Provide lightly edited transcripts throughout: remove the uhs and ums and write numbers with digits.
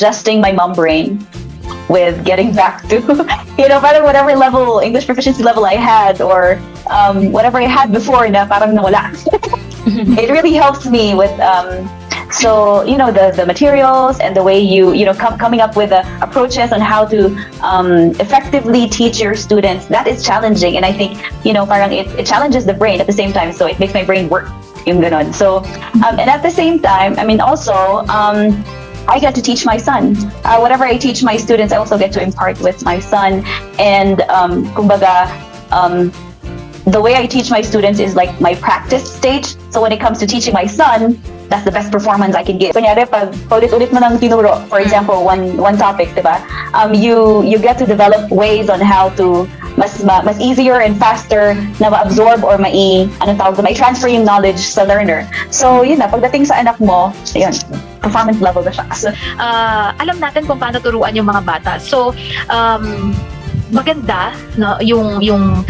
adjusting my mom brain with getting back to, parang whatever level, English proficiency level I had, or whatever I had before na parang nawala. It really helps me with, so, the materials and the way coming up with approaches on how to effectively teach your students, that is challenging. And I think, parang it challenges the brain at the same time. So it makes my brain work, yung ganon. So, and at the same time, also, I get to teach my son. Whatever I teach my students, I also get to impart with my son. And kumbaga, the way I teach my students is like my practice stage. So when it comes to teaching my son, that's the best performance I can give. Kunyari, pag ulit-ulit mo nang tinuro, for example, one topic, diba? You get to develop ways on how to mas easier and faster na ma-absorb or mai-transfer yung knowledge sa learner. So, yun na, pagdating sa anak mo, yun, performance level na siya. Alam natin kung paano turuan yung mga bata. So, maganda, no, yung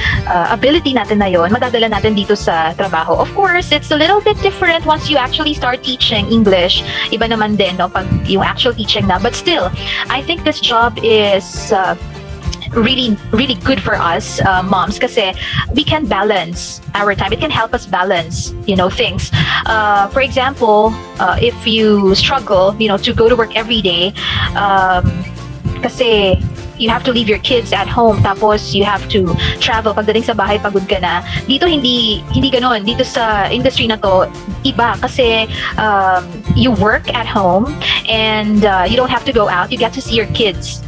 ability natin na yon, madadala natin dito sa trabaho. Of course, it's a little bit different once you actually start teaching English. Iba naman din, no, pag yung actual teaching na. But still, I think this job is really good for us moms, kasi we can balance our time. It can help us balance things. For example, if you struggle to go to work every day, kasi you have to leave your kids at home, tapos you have to travel, pagdating sa bahay pagod ka na. Dito hindi ganoon. Dito sa industry na to, iba, kasi you work at home and you don't have to go out. You get to see your kids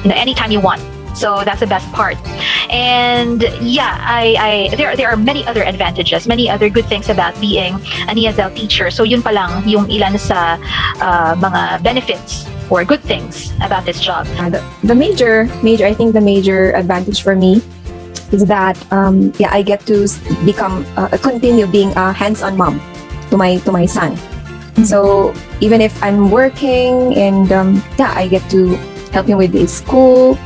anytime you want. So that's the best part. And yeah, there are many other advantages, many other good things about being an ESL teacher. So yun pa lang yung ilan sa mga benefits or good things about this job. The major, I think the major advantage for me is that I get to continue being a hands-on mom to my son. So even if I'm working and I get to help him with his school,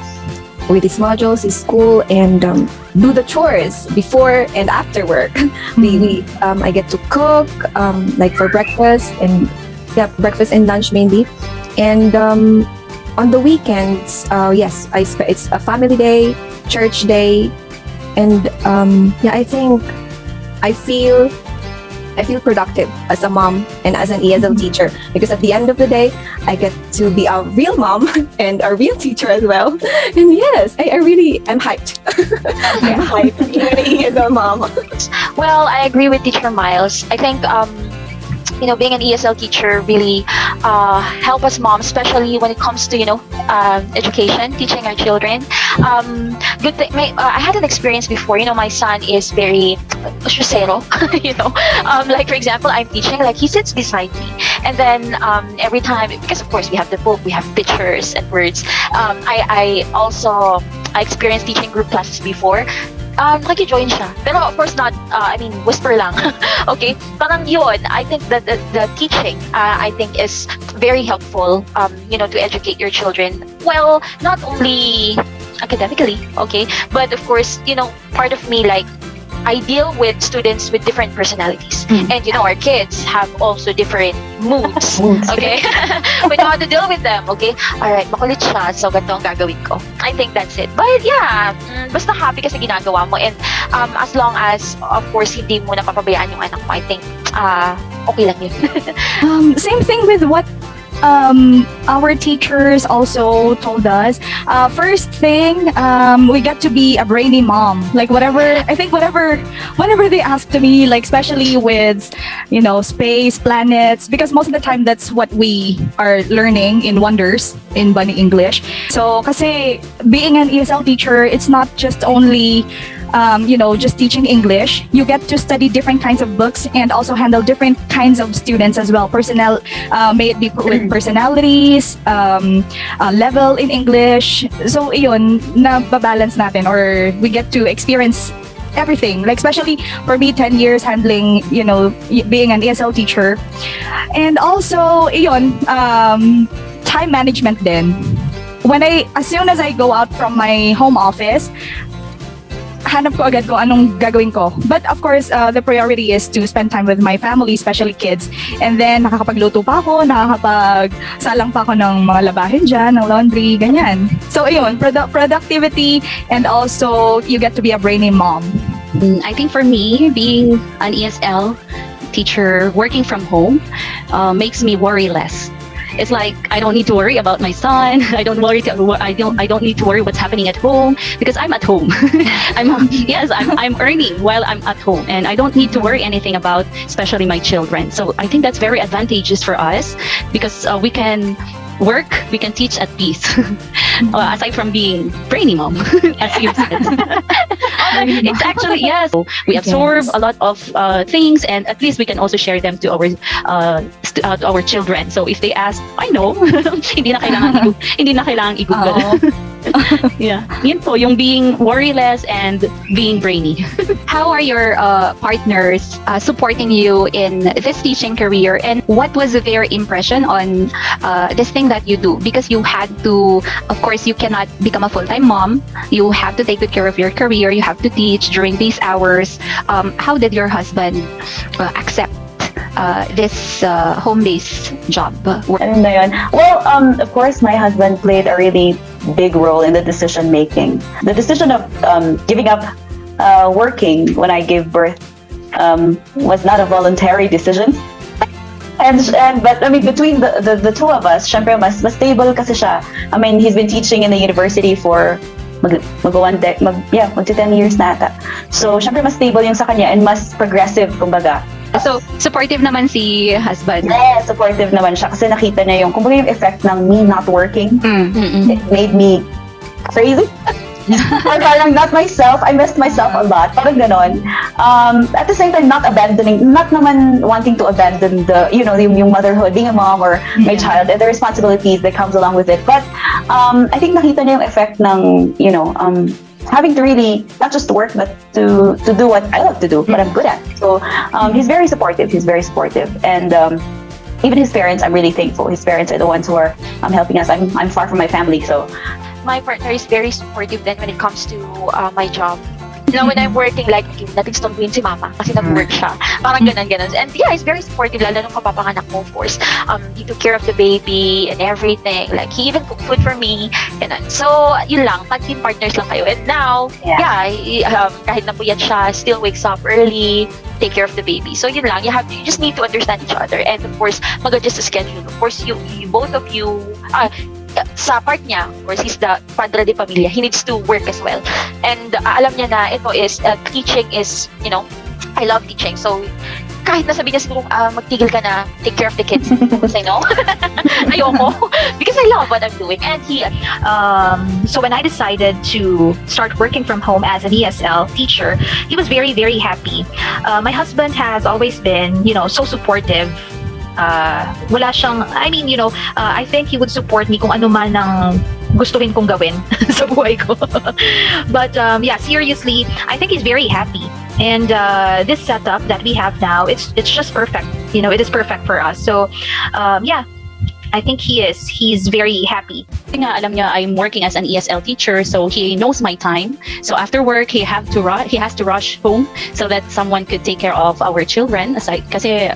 with his modules, his school, and do the chores before and after work. I get to cook like for breakfast and lunch mainly. And on the weekends, yes, it's a family day, church day, and I think I feel productive as a mom and as an ESL teacher, because at the end of the day, I get to be a real mom and a real teacher as well. And yes, I really am hyped. I'm hyped to be an ESL mom. Well, I agree with Teacher Miles. I think being an ESL teacher really help us moms, especially when it comes to education, teaching our children. Good thing. I had an experience before. My son is very shusero. Like for example, I'm teaching, like he sits beside me, and then every time, because of course we have the book, we have pictures and words. I experienced teaching group classes before. Nakijoin siya. Pero of course not, whisper lang. Okay? Parang yun, I think that the teaching, I think is very helpful, to educate your children. Well, not only academically, okay? But of course, part of me, like, I deal with students with different personalities. And our kids have also different moods. Okay? We know how to deal with them. Okay? Alright, makulit siya. So, ganito ang gagawin ko. I think that's it. But yeah, basta happy ka sa ginagawa mo. And as long as, of course, hindi mo napapabayaan yung anak mo, I think, okay lang yun. Same thing with what our teachers also told us. First thing, we get to be a brainy mom. Like whenever they ask to me, like especially with space, planets, because most of the time that's what we are learning in Wonders in Bunny English. So kasi being an ESL teacher, it's not just only just teaching English. You get to study different kinds of books and also handle different kinds of students as well. May it be with personalities, level in English. So, yun, na-balance natin, or we get to experience everything. Like, especially for me, 10 years handling, being an ESL teacher. And also, yun, time management din. As soon as I go out from my home office, hanap ko agad kung anong gagawin ko. But of course, the priority is to spend time with my family, especially kids. And then, nakakapagluto pa ako, nakakapagsalang pa ako ng mga labahin dyan, ng laundry, ganyan. So, ayun, productivity, and also, you get to be a brainy mom. I think for me, being an ESL teacher working from home makes me worry less. It's like I don't need to worry about my son. I don't need to worry what's happening at home because I'm at home. I'm earning while I'm at home, and I don't need to worry anything about, especially my children. So I think that's very advantageous for us because we can work, we can teach at peace. Aside from being brainy mom, as you said. It's actually, yes. We absorb a lot of things, and at least we can also share them to our children. So if they ask, I know, hindi na kailangan i-Google. Yeah. Yun po, yung being worryless and being brainy. How are your partners supporting you in this teaching career, and what was their impression on this thing that you do? Because you had to, of course, you cannot become a full-time mom. You have to take good care of your career. You have to teach during these hours. How did your husband accept this home-based job? Ano na yun? Well, of course, my husband played a really big role in the decision making. The decision of giving up working when I gave birth was not a voluntary decision. But I mean, between the two of us, syempre mas stable kasi siya. I mean, he's been teaching in the university for magti 10 years na ata. So, syempre mas stable yung sa kanya and mas progressive, kumbaga. So, supportive naman si husband. Yeah, supportive naman siya kasi nakita niya kumbaga yung effect ng me not working. It made me crazy. Or parang not myself. I missed myself a lot. Parang ganon. At the same time, not naman wanting to abandon yung motherhood, being a mom or my child, and the responsibilities that comes along with it. But I think nakita niya yung effect ng, having to really not just work but to do what I love to do, what I'm good at. So he's very supportive. And even his parents, I'm really thankful. His parents are the ones who are helping us. I'm far from my family, so My partner is very supportive then when it comes to my job. When I'm working, like, natin stumbuin si mama kasi nag-work siya. Parang ganun. And yeah, he's very supportive, lalo nung kapapanganak mo, of course. He took care of the baby and everything. Like, he even cooked food for me. Ganun. So, yun lang. Tag-team partners lang kayo. And now, kahit napuyat siya, still wakes up early, take care of the baby. So, yun lang. You just need to understand each other. And of course, mag-adjust the schedule. Of course, you both of you, sa part niya, of course, he's the padre de familia. He needs to work as well. And alam niya na ito is, teaching is, I love teaching. So, kahit nasabi niya siguro, magtigil ka na, take care of the kids. Say no. Ayoko. Because I love what I'm doing. And he, So when I decided to start working from home as an ESL teacher, he was very, very happy. My husband has always been, so supportive. Wala siyang, I think he would support me kung ano man ang gustuhin kong gawin sa buhay ko. But seriously, I think he's very happy. And this setup that we have now, it's just perfect. It is perfect for us. So, I think he's very happy. Alam niya, I'm working as an ESL teacher, so he knows my time. So after work, he has to rush home so that someone could take care of our children. Kasi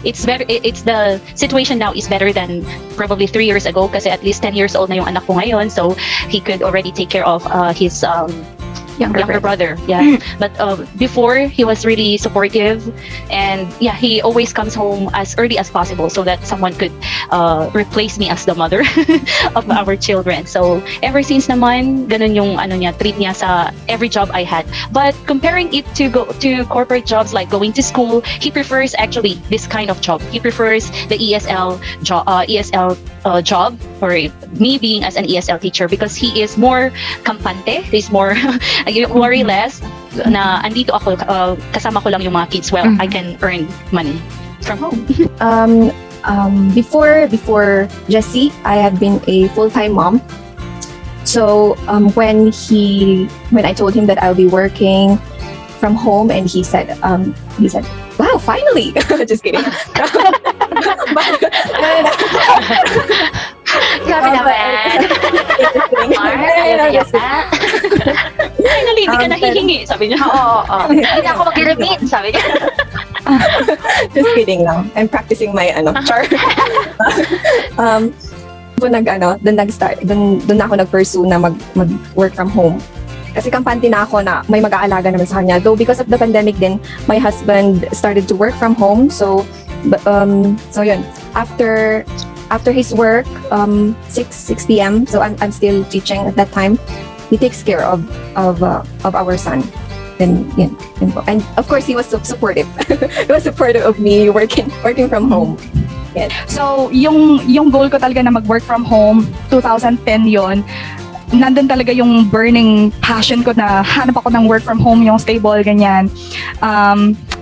it's the situation now is better than probably 3 years ago kasi at least 10 years old na yung anak ko ngayon, so he could already take care of his younger brother. Yeah. But before, he was really supportive, and he always comes home as early as possible so that someone could replace me as the mother of our children. So ever since naman, ganun yung treat niya sa every job I had. But comparing it to corporate jobs like going to school, he prefers actually this kind of job. He prefers the ESL job, or me being as an ESL teacher, because he is more kampante. He's more worry less na andito ako, kasama ko lang yung mga kids while I can earn money from home. Before Jessi, I have been a full-time mom. So when I told him that I'll be working from home, and he said, "Wow, finally!" Just kidding. grabe naman. Just kidding. Finally, hindi ka nahihingi, sabi niya. Oo. Hindi na ako mag-remit, sabi niya. Just kidding lang. I'm practicing my char. Doon ako nag-pursue na mag-work from home. Kasi kampante na ako na may mag-aalaga naman sa kanya. Though because of the pandemic din, my husband started to work from home. So yun. After his work, 6 p.m. So I'm still teaching at that time. He takes care of our son. Then yun po. And of course, he was so supportive. He was supportive of me working from home. Yes. So, yung goal ko talaga na mag-work from home, 2010 yon. Nandun talaga yung burning passion ko na hanap ako ng work from home, yung stable, ganyan.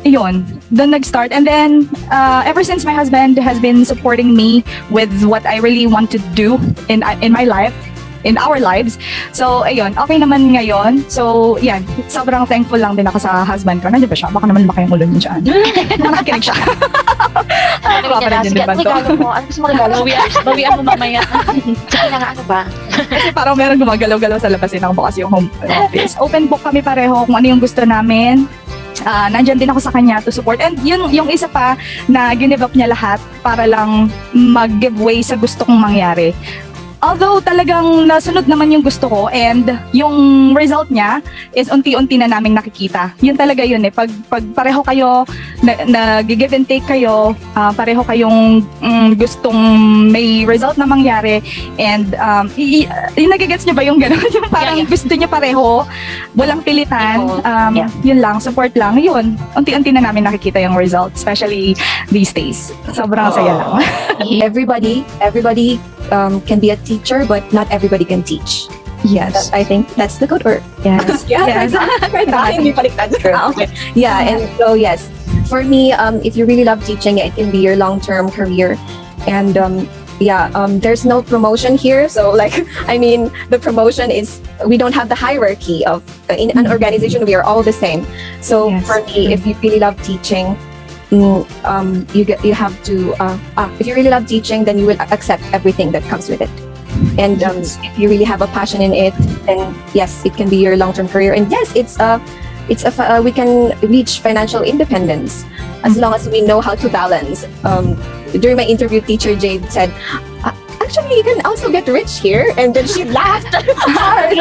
Yun, doon nag-start. And then, ever since my husband has been supporting me with what I really want to do in my life, in our lives. So, ayun, okay naman ngayon. So, yan, sobrang thankful lang din ako sa husband ko. Nandiyan ba siya? Baka naman lumaki yung ulo niya dyan. Nakikinig siya. Sige, regalo mo. Ano gusto mo regalo? Bawian mo mamaya. Sige na nga, ano ba? Kasi parang meron gumagalaw-galaw sa labas, nakabukas yung home office. Open book kami pareho kung ano yung gusto namin. Nandyan din ako sa kanya to support. And yung isa pa na give up niya lahat para lang mag-give way sa gusto kong mangyari. Although talagang nasunod naman yung gusto ko and yung result niya is unti-unti na naming nakikita. Yun talaga yun eh. Pag pareho kayo, nag-give and take kayo, pareho kayong gustong may result na mangyari and nagigets niyo ba yung gano'n? Yung parang gusto niyo pareho, walang pilitan, yun lang, support lang. Yun, unti-unti na namin nakikita yung result, especially these days. Sobrang saya lang. Everybody can be a teacher, but not everybody can teach. Yes. I think that's the good word. Yes. Yes. Okay. Yeah, and so yes, for me, if you really love teaching, it can be your long-term career. And there's no promotion here. So the promotion is, we don't have the hierarchy of in an organization. We are all the same. So Yes. for me, if you really love teaching, you have to if you really love teaching, then you will accept everything that comes with it. And if you really have a passion in it, then yes, it can be your long-term career. And yes, we can reach financial independence as long as we know how to balance. During my interview, teacher Jade said, actually, you can also get rich here. And then she laughed hard.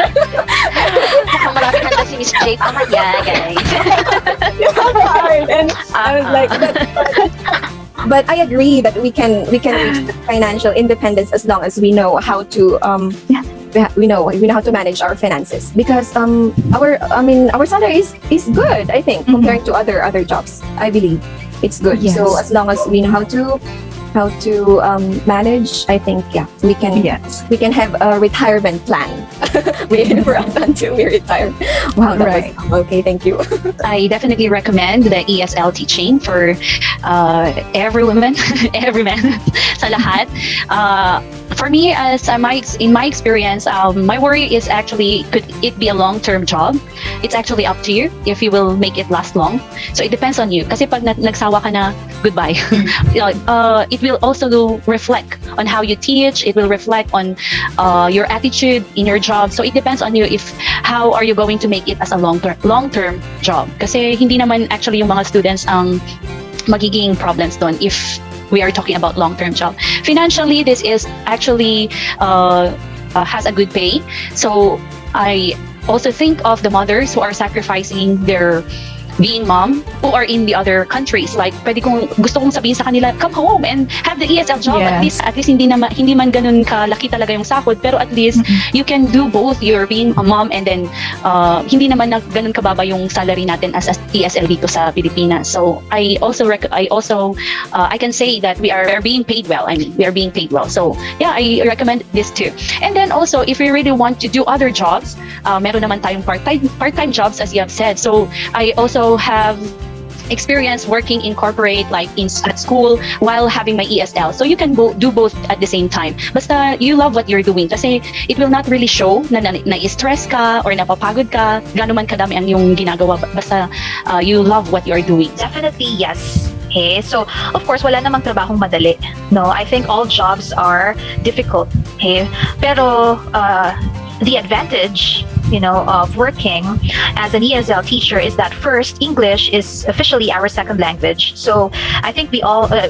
Mukhang malapit na si Miss Jade. Yeah, guys. Hard. And I was like, but I agree that we can reach financial independence as long as we know how to we know how to manage our finances, because our salary is good, I think, compared to other jobs. I believe it's good. Yes. So as long as we know how to manage, I think we can have a retirement plan for us until we retire. Wow, that was okay. Thank you. I definitely recommend the ESL teaching for every woman, every man, sa lahat. For me, in my experience, my worry is actually, could it be a long-term job? It's actually up to you if you will make it last long. So it depends on you. Kasi pag nagsawa ka na, goodbye. It will also reflect on how you teach. It will reflect on your attitude in your job. So it depends on you if how are you going to make it as a long-term job. Kasi hindi naman actually yung mga students ang magiging problems doon if we are talking about long-term job. Financially, this is actually has a good pay. So I also think of the mothers who are sacrificing their being mom who are in the other countries. Like, gusto kong sabihin sa kanila, come home and have the ESL job. Yes. At least hindi man ganun kalaki talaga yung sahod, pero at least you can do both. You're being a mom and then hindi naman ganun kababa yung salary natin as ESL dito sa Pilipinas. So I can say that we are being paid well. I mean, we are being paid well. So yeah, I recommend this too. And then also, if you really want to do other jobs, meron naman tayong part-time jobs, as you have said. So I also have experience working in corporate, like at school, while having my ESL. So you can do both at the same time. Basta you love what you're doing. Kasi it will not really show na na-stress ka or napapagod ka, gano'n man kadami ang yung ginagawa. Basta you love what you're doing. Definitely yes. Okay, so of course wala namang trabahong madali. No, I think all jobs are difficult. Okay, pero the advantage of working as an ESL teacher is that first, English is officially our second language. So I think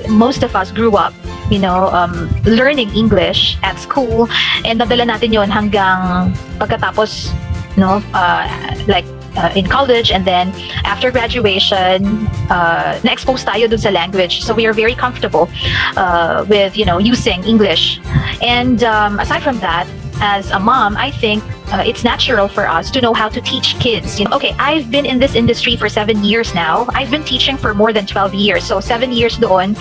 most of us grew up, learning English at school, and nadala natin yon hanggang pagkatapos, in college, and then after graduation, na-expose tayo dun sa language. So we are very comfortable with, using English. And aside from that, as a mom, I think it's natural for us to know how to teach kids. Okay, I've been in this industry for 7 years now. I've been teaching for more than 12 years. So 7 years doon,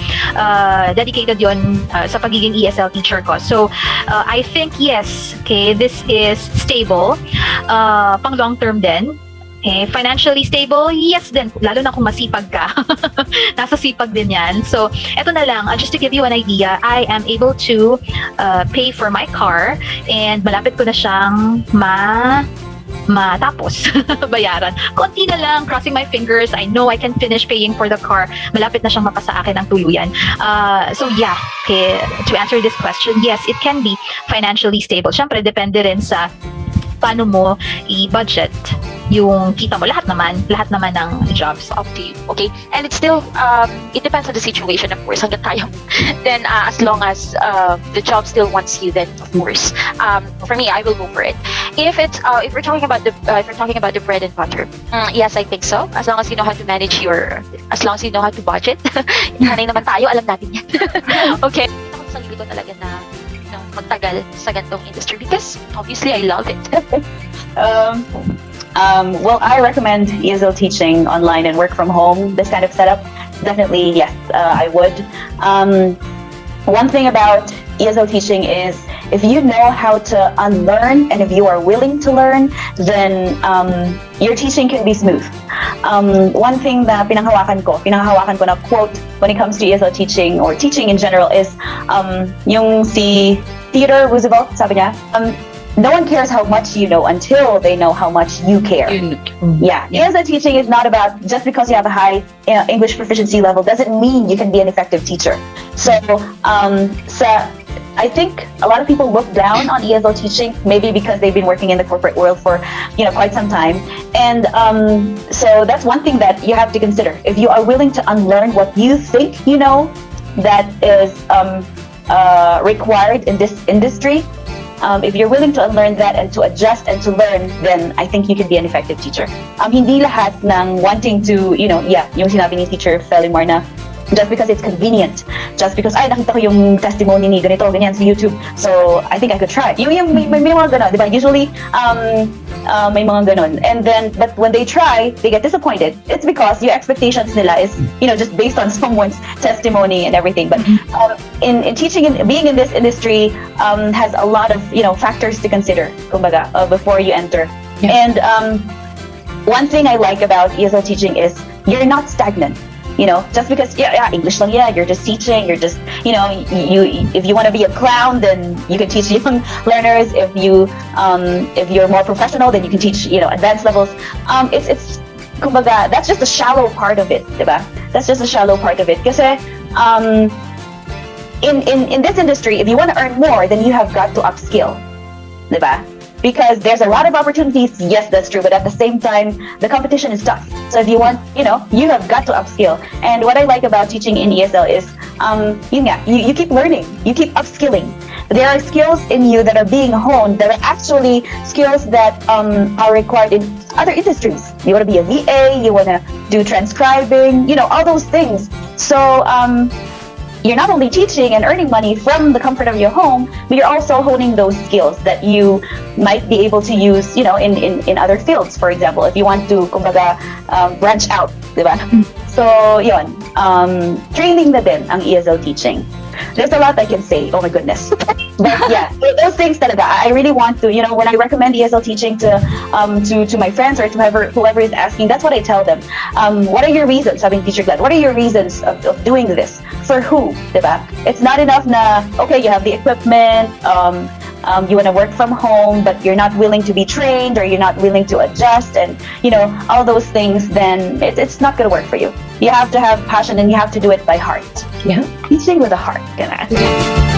dedicated yon sa pagiging ESL teacher ko. So I think, yes, okay, this is stable. Pang long term din. Okay, financially stable, yes din, lalo na kung masipag ka. Nasa sipag din yan. So, eto na lang, just to give you an idea, I am able to pay for my car, and malapit ko na siyang matapos bayaran. Konti na lang, crossing my fingers, I know I can finish paying for the car. Malapit na siyang mapasa akin ang tuluyan. So yeah, okay, to answer this question, yes, it can be financially stable. Siyempre, depende rin sa paano mo i-budget yung kita mo. Lahat naman ng jobs. Up to you, okay? And it's still, it depends on the situation, of course. Hanggang kaya mo. Then, as long as the job still wants you, then of course, for me, I will go for it. If we're talking about the bread and butter, yes, I think so. As long as you know how to manage as long as you know how to budget. Hanay naman tayo, alam natin yan. Okay. Ako sa sarili ko talaga na magtagal sa ganitong industry because obviously I love it. Well, I recommend ESL teaching online and work from home. This kind of setup, definitely, yes, I would. One thing about ESL teaching is if you know how to unlearn and if you are willing to learn, then your teaching can be smooth. One thing that pinanghawakan ko na quote when it comes to ESL teaching or teaching in general is yung si Theodore Roosevelt, sabi niya, no one cares how much you know until they know how much you care. Yeah. ESL teaching is not about just because you have a high English proficiency level doesn't mean you can be an effective teacher. So, I think a lot of people look down on ESL teaching, maybe because they've been working in the corporate world for quite some time. And so that's one thing that you have to consider. If you are willing to unlearn what you think you know that is required in this industry, if you're willing to unlearn that and to adjust and to learn, then I think you can be an effective teacher. Hindi lahat ng wanting to, yung sinabi ni Teacher Felimar na just because it's convenient, just because nakita ko yung testimony ni ganito, ganyan sa YouTube, so I think I could try. May mga ganon, di ba? Usually, may mga ganon. And then, but when they try, they get disappointed. It's because your expectations nila is, just based on someone's testimony and everything. But in teaching and being in this industry has a lot of, factors to consider, kumbaga, before you enter. Yeah. And one thing I like about ESL teaching is you're not stagnant. Just because English lang, you're just teaching, you're just, if you want to be a clown, then you can teach young learners. If you're more professional, then you can teach, advanced levels. It's kumbaga, that's just a shallow part of it, diba? That's just a shallow part of it. Kasi, in this industry, if you want to earn more, then you have got to upskill, diba? Because there's a lot of opportunities, yes, that's true, but at the same time, the competition is tough. So if you want, you have got to upskill. And what I like about teaching in ESL is, you keep learning, you keep upskilling. There are skills in you that are being honed that are actually skills that are required in other industries. You want to be a VA, you want to do transcribing, all those things. So, you're not only teaching and earning money from the comfort of your home, but you're also honing those skills that you might be able to use, in other fields. For example, if you want to, kumbaga, branch out, diba? So, yun, training na din ang ESL teaching. There's a lot I can say, oh my goodness. But yeah, those things that I really want to, when I recommend ESL teaching to my friends or to whoever is asking, that's what I tell them. What are your reasons, having Teacher Glad? What are your reasons of doing this? For who, diba? It's not enough na, okay, you have the equipment, you want to work from home, but you're not willing to be trained or you're not willing to adjust and, all those things, then it's not going to work for you. You have to have passion and you have to do it by heart. Yeah. Teaching with a heart. Ganun.